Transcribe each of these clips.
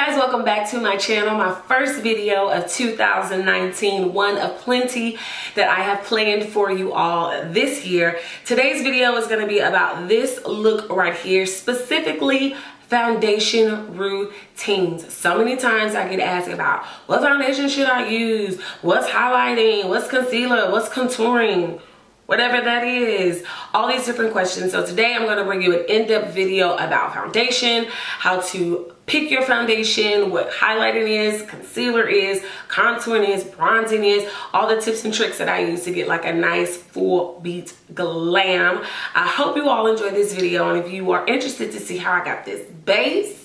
guys, welcome back to my channel. My first video of 2019, one of plenty that I have planned for you all this year. Today's video is going to be about this look right here, specifically foundation routines. So many times I get asked about what foundation should I use, what's highlighting, what's concealer, what's contouring, whatever that is, all these different questions. So today I'm going to bring you an in-depth video about foundation, how to pick your foundation, what highlighting is, concealer is, contouring is, bronzing is, all the tips and tricks that I use to get like a nice full beat glam. I hope you all enjoyed this video, and if you are interested to see how I got this base,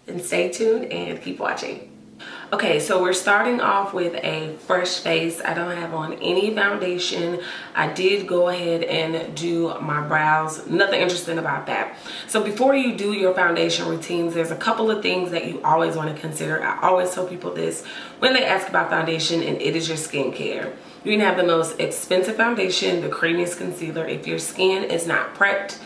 then stay tuned and keep watching. Okay, so we're starting off with a fresh face. I don't have on any foundation. I did go ahead and do my brows. Nothing interesting about that. So before you do your foundation routines, there's a couple of things that you always want to consider. I always tell people this when they ask about foundation, and it is your skincare. You can have the most expensive foundation, the creamiest concealer. If your skin is not prepped,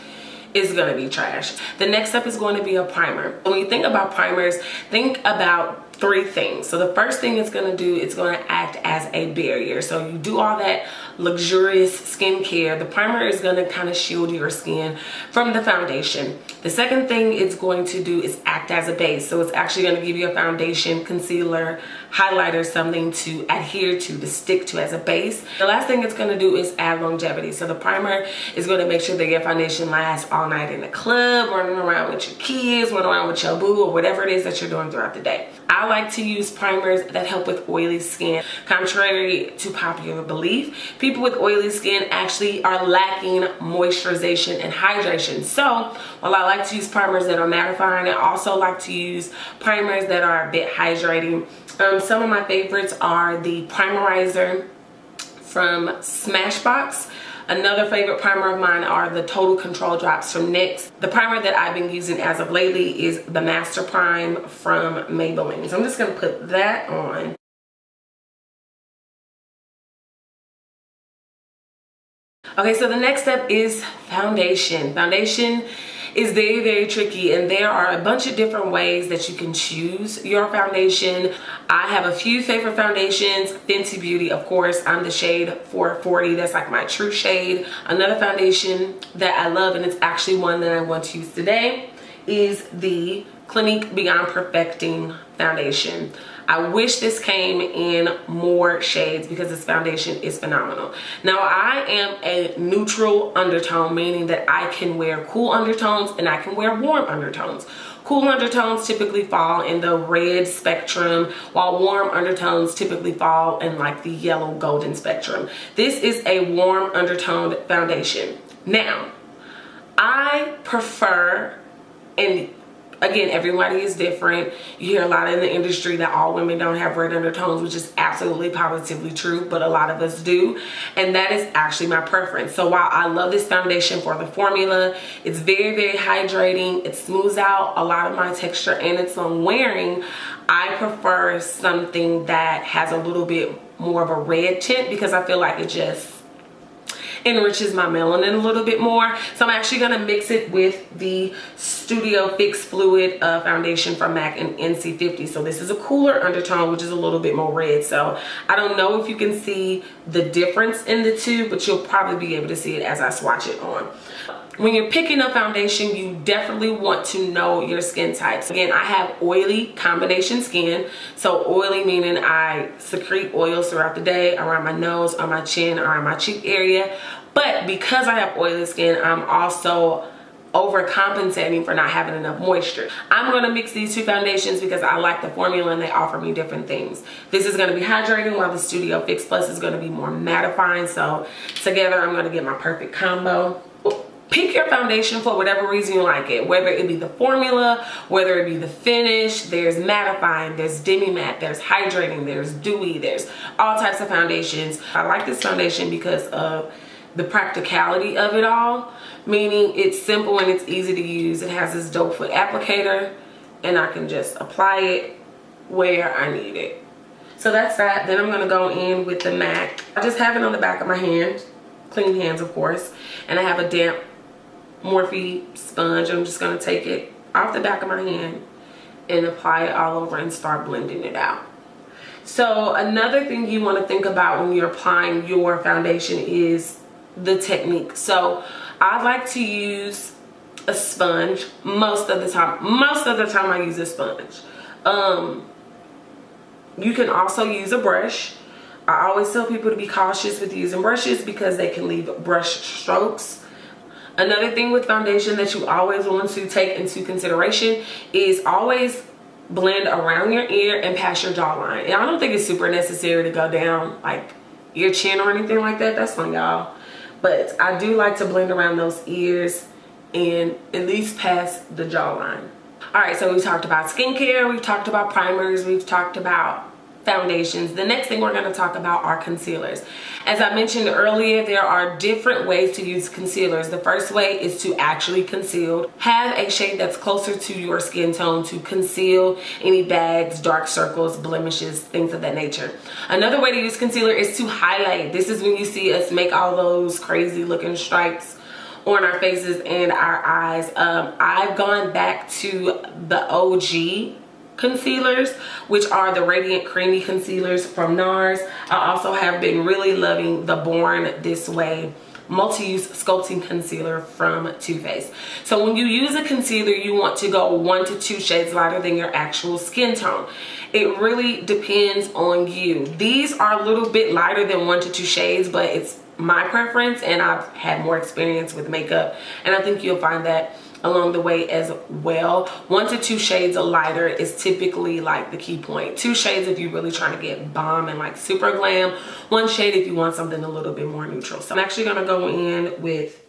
it's gonna be trash. The next step is going to be a primer. When you think about primers, think about three things. So the first thing it's going to do, it's going to act as a barrier. So you do all that luxurious skincare, the primer is going to kind of shield your skin from the foundation. The second thing it's going to do is act as a base. So it's actually going to give you a foundation, concealer, highlighter, something to adhere to stick to as a base. The last thing it's going to do is add longevity. So the primer is going to make sure that your foundation lasts all night in the club, running around with your kids, running around with your boo, or whatever it is that you're doing throughout the day. I like to use primers that help with oily skin. Contrary to popular belief, people with oily skin actually are lacking moisturization and hydration. So while I like to use primers that are mattifying, I also like to use primers that are a bit hydrating. Some of my favorites are the Primerizer from Smashbox. Another favorite primer of mine are the Total Control Drops from NYX. The primer that I've been using as of lately is the Master Prime from Maybelline. So I'm just going to put that on. Okay, so the next step is foundation. Foundation is very, very tricky, and there are a bunch of different ways that you can choose your foundation. I have a few favorite foundations. Fenty Beauty, of course, I'm the shade 440. That's like my true shade. Another foundation that I love, and it's actually one that I want to use today, is the Clinique Beyond Perfecting foundation. I wish this came in more shades because this foundation is phenomenal. Now, I am a neutral undertone, meaning that I can wear cool undertones and I can wear warm undertones. Cool undertones typically fall in the red spectrum, while warm undertones typically fall in like the yellow golden spectrum. This is a warm undertoned foundation. Now, I prefer, and again, everybody is different. You hear a lot in the industry that all women don't have red undertones, which is absolutely positively true, but a lot of us do. And that is actually my preference. So while I love this foundation for the formula, it's very, very hydrating. It smooths out a lot of my texture and it's on wearing. I prefer something that has a little bit more of a red tint because I feel like it just enriches my melanin a little bit more. So I'm actually going to mix it with the Studio Fix Fluid foundation from MAC and NC50. So this is a cooler undertone, which is a little bit more red. So I don't know if you can see the difference in the two, but you'll probably be able to see it as I swatch it on. When you're picking a foundation, you definitely want to know your skin types. Again, I have oily combination skin. So oily meaning I secrete oils throughout the day, around my nose, on my chin, around my cheek area. But because I have oily skin, I'm also overcompensating for not having enough moisture. I'm going to mix these two foundations because I like the formula and they offer me different things. This is going to be hydrating while the Studio Fix Plus is going to be more mattifying. So together I'm going to get my perfect combo. Pick your foundation for whatever reason you like it, whether it be the formula, whether it be the finish. There's mattifying, there's demi matte, there's hydrating, there's dewy, there's all types of foundations. I like this foundation because of the practicality of it all, meaning it's simple and it's easy to use. It has this dope foot applicator and I can just apply it where I need it. So that's that. Then I'm going to go in with the MAC. I just have it on the back of my hand, clean hands of course, and I have a damp Morphe sponge. I'm just going to take it off the back of my hand and apply it all over and start blending it out. So another thing you want to think about when you're applying your foundation is the technique. So I like to use a sponge most of the time. Most of the time I use a sponge. You can also use a brush. I always tell people to be cautious with using brushes because they can leave brush strokes. Another thing with foundation that you always want to take into consideration is always blend around your ear and past your jawline. And I don't think it's super necessary to go down like your chin or anything like that. That's on y'all. But I do like to blend around those ears and at least past the jawline. All right, so we talked about skincare, we've talked about primers, we've talked about foundations. The next thing we're going to talk about are concealers. As I mentioned earlier, there are different ways to use concealers. The first way is to actually conceal. Have a shade that's closer to your skin tone to conceal any bags, dark circles, blemishes, things of that nature. Another way to use concealer is to highlight. This is when you see us make all those crazy looking stripes on our faces and our eyes. I've gone back to the OG concealers, which are the Radiant Creamy concealers from NARS. I also have been really loving the Born This Way multi-use sculpting concealer from Too Faced. So when you use a concealer, you want to go 1 to 2 shades lighter than your actual skin tone. It really depends on you. These are a little bit lighter than 1 to 2 shades, but it's my preference, and I've had more experience with makeup, and I think you'll find that along the way as well. 1 to 2 shades lighter is typically like the key point. 2 shades if you're really trying to get bomb and like super glam. 1 shade if you want something a little bit more neutral. So I'm actually gonna go in with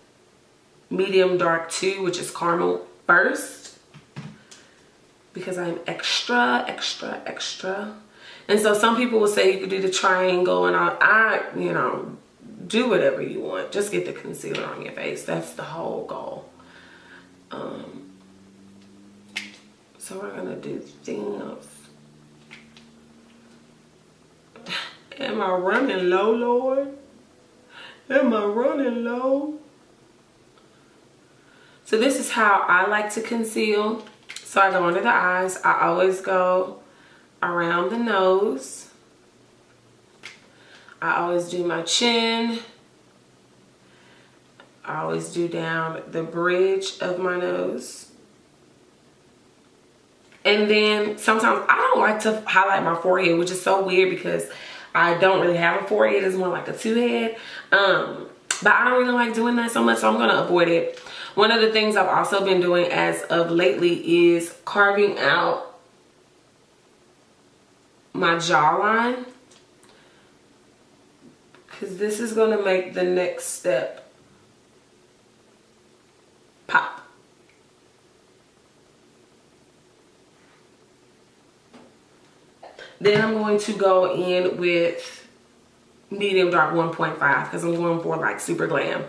Medium Dark 2, which is caramel first, because I'm extra. And so some people will say you could do the triangle, and you know, do whatever you want. Just get the concealer on your face. That's the whole goal. So we're gonna do things. Am I running low, Lord? Am I running low? So this is how I like to conceal. So I go under the eyes. I always go around the nose. I always do my chin. I always do down the bridge of my nose. And then sometimes I don't like to highlight my forehead, which is so weird because I don't really have a forehead. It's more like a 2-head. But I don't really like doing that so much, so I'm going to avoid it. One of the things I've also been doing as of lately is carving out my jawline, because this is going to make the next step pop. Then I'm going to go in with Medium Dark 1.5 because I'm going for like super glam.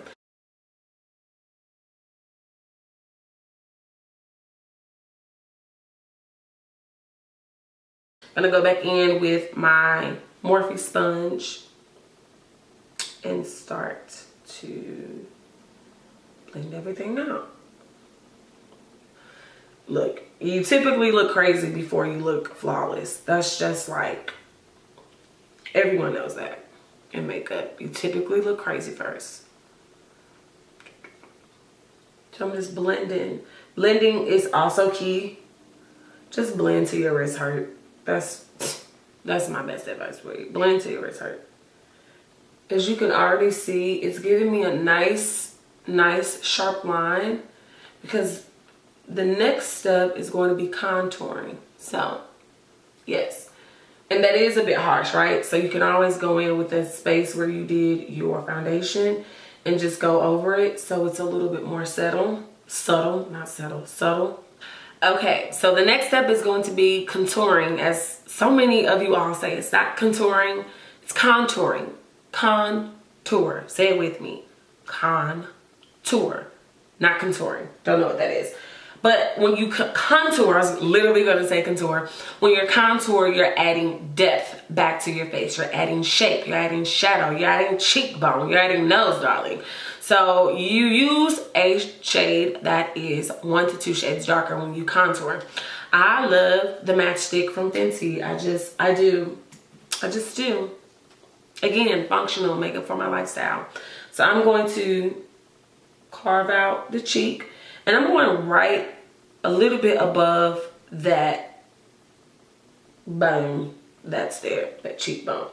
I'm gonna go back in with my Morphe sponge and start to blend everything out. Look, you typically look crazy before you look flawless. That's just like, everyone knows that in makeup. You typically look crazy first. So I'm just blending. Blending is also key. Just blend till your wrist hurt. That's my best advice for you. Blend till your wrist hurt. As you can already see, it's giving me a nice sharp line, because the next step is going to be contouring. So yes, and that is a bit harsh, right? So you can always go in with that space where you did your foundation and just go over it so it's a little bit more subtle. Okay, so the next step is going to be contouring. As so many of you all say, it's not contouring, it's contouring. Contour, say it with me. Contour, not contouring. Don't know what that is. But when you contour, I was literally going to say contour. When you're contour, you're adding depth back to your face. You're adding shape. You're adding shadow. You're adding cheekbone. You're adding nose, darling. So you use a shade that is 1 to 2 shades darker when you contour. I love the matchstick from Fenty. I just do. Again, functional makeup for my lifestyle. So I'm going to carve out the cheek, and I'm going to right a little bit above that bone that's there, that cheekbone.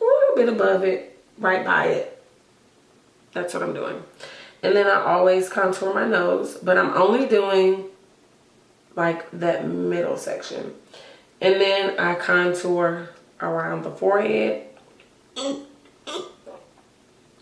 A little bit above it, right by it. That's what I'm doing. And then I always contour my nose, but I'm only doing like that middle section. And then I contour around the forehead.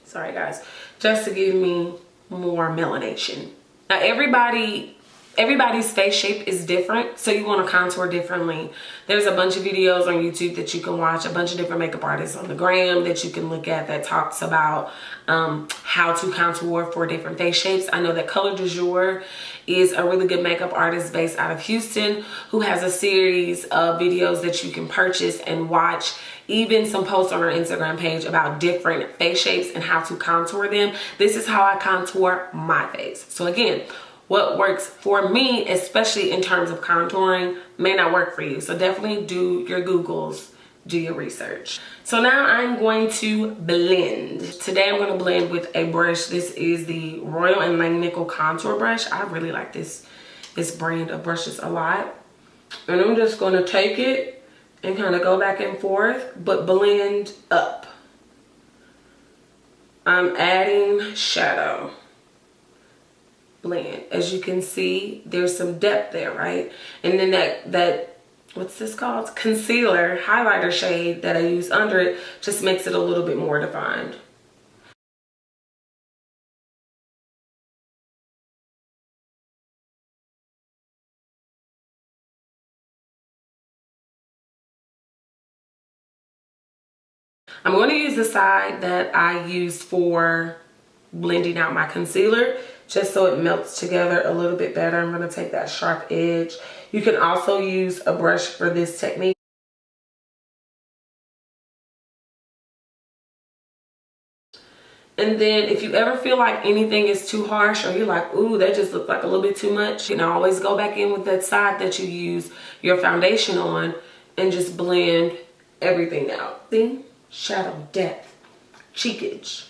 Sorry guys, just to give me more melanation. Now everybody's face shape is different, so you want to contour differently. There's a bunch of videos on YouTube that you can watch, a bunch of different makeup artists on the gram that you can look at that talks about how to contour for different face shapes. I know that Color Du Jour is a really good makeup artist based out of Houston who has a series of videos that you can purchase and watch, even some posts on her Instagram page about different face shapes and how to contour them. This is how I contour my face. So again, what works for me, especially in terms of contouring, may not work for you. So definitely do your Googles, do your research. So now I'm going to blend. Today I'm going to blend with a brush. This is the Royal & Langnickel contour brush. I really like this brand of brushes a lot. And I'm just going to take it and kind of go back and forth, but blend up. I'm adding shadow. Blend. As you can see, there's some depth there, right? And then that what's this called? Concealer highlighter shade that I use under it just makes it a little bit more defined. I'm going to use the side that I used for blending out my concealer, just so it melts together a little bit better. I'm going to take that sharp edge. You can also use a brush for this technique. And then if you ever feel like anything is too harsh, or you're like, ooh, that just looks like a little bit too much, you can always go back in with that side that you use your foundation on and just blend everything out. See? Shadow, depth, cheekage.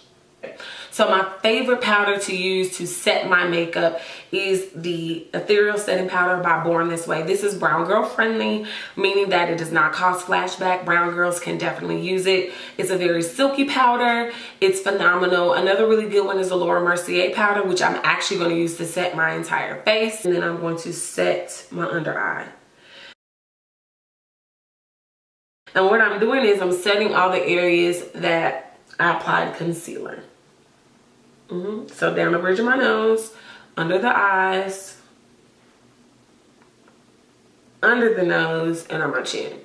So my favorite powder to use to set my makeup is the Ethereal Setting Powder by Born This Way. This is brown girl friendly, meaning that it does not cause flashback. Brown girls can definitely use it. It's a very silky powder. It's phenomenal. Another really good one is the Laura Mercier powder, which I'm actually going to use to set my entire face. And then I'm going to set my under eye. And what I'm doing is I'm setting all the areas that I applied concealer. So down the bridge of my nose, under the eyes, under the nose, and on my chin.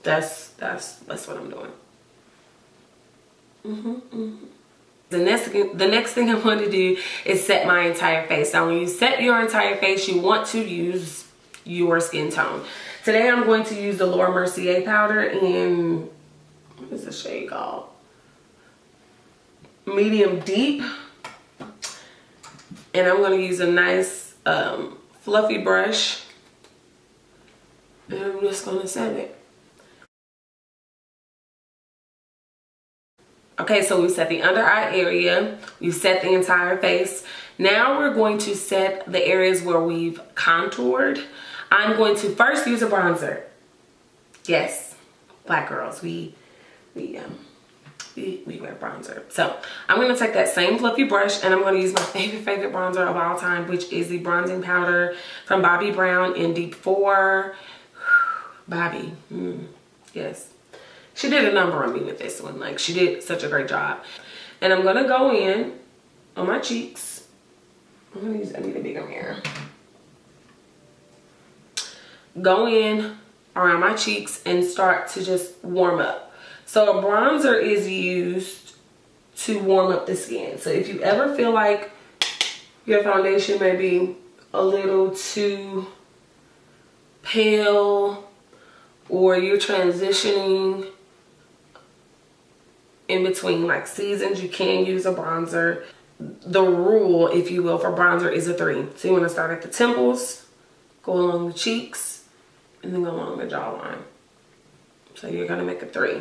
That's what I'm doing. The next thing I want to do is set my entire face. Now when you set your entire face, you want to use your skin tone. Today I'm going to use the Laura Mercier powder in, what is the shade called? Medium deep. And I'm going to use a nice fluffy brush. And I'm just going to set it. Okay, so we set the under eye area. We set the entire face. Now we're going to set the areas where we've contoured. I'm going to first use a bronzer. Yes, black girls, we wear bronzer. So I'm going to take that same fluffy brush and I'm going to use my favorite bronzer of all time, which is the bronzing powder from Bobbi Brown in Deep 4. Bobbi, yes. She did a number on me with this one. Like, she did such a great job. And I'm going to go in on my cheeks. I need a bigger mirror. Go in around my cheeks and start to just warm up. So a bronzer is used to warm up the skin. So if you ever feel like your foundation may be a little too pale, or you're transitioning in between like seasons, you can use a bronzer. The rule, if you will, for bronzer is a 3. So you want to start at the temples, go along the cheeks, and then go along the jawline. So you're gonna make a 3.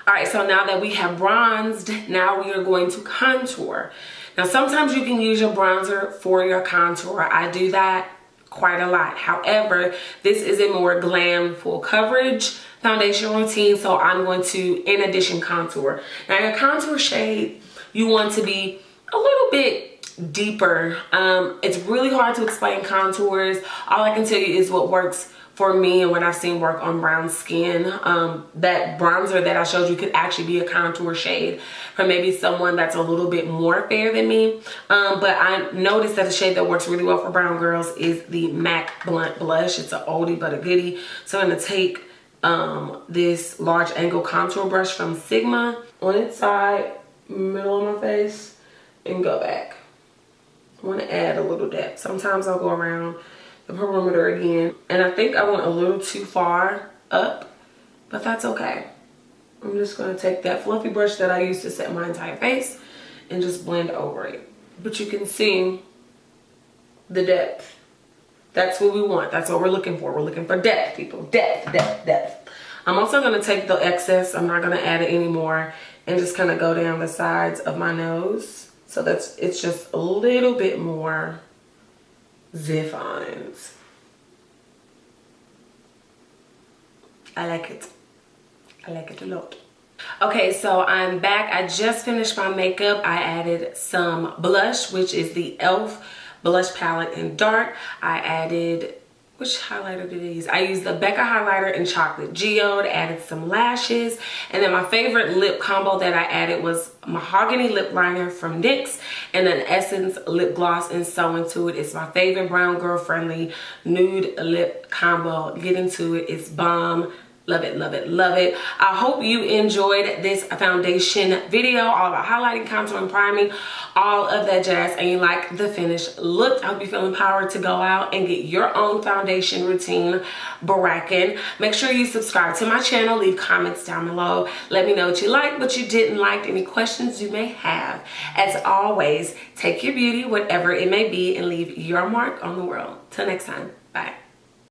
All right, so now that we have bronzed, now we are going to contour. Now, sometimes you can use your bronzer for your contour. I do that quite a lot. However, this is a more glam full coverage foundation routine, so I'm going to, in addition, contour. Now, your contour shade, you want to be a little bit deeper. It's really hard to explain contours. All I can tell you is what works for me and what I've seen work on brown skin. That bronzer that I showed you could actually be a contour shade for maybe someone that's a little bit more fair than me. But I noticed that the shade that works really well for brown girls is the MAC Blunt Blush. It's an oldie but a goodie. So I'm gonna take this large angle contour brush from Sigma on its side, middle of my face, and go back. I want to add a little depth. Sometimes I'll go around the perimeter again, and I think I went a little too far up, but that's okay. I'm just going to take that fluffy brush that I used to set my entire face and just blend over it. But you can see the depth. That's what we want. That's what we're looking for. We're looking for depth, people. Depth, depth, depth. I'm also going to take the excess. I'm not going to add it anymore, and just kind of go down the sides of my nose. So it's just a little bit more ziffons. I like it. I like it a lot. Okay, so I'm back. I just finished my makeup. I added some blush, which is the e.l.f. blush palette in dark. I added, which highlighter did I use? I used the Becca highlighter in chocolate geode, added some lashes, and then my favorite lip combo that I added was mahogany lip liner from NYX and an Essence lip gloss and So Into It. It's my favorite brown girl friendly nude lip combo. Get into it. It's bomb. Love it, love it, love it. I hope you enjoyed this foundation video all about highlighting, contouring, priming, all of that jazz, and you like the finished look. I hope you feel empowered to go out and get your own foundation routine brackin'. Make sure you subscribe to my channel. Leave comments down below. Let me know what you liked, what you didn't like, any questions you may have. As always, take your beauty, whatever it may be, and leave your mark on the world. Till next time, bye.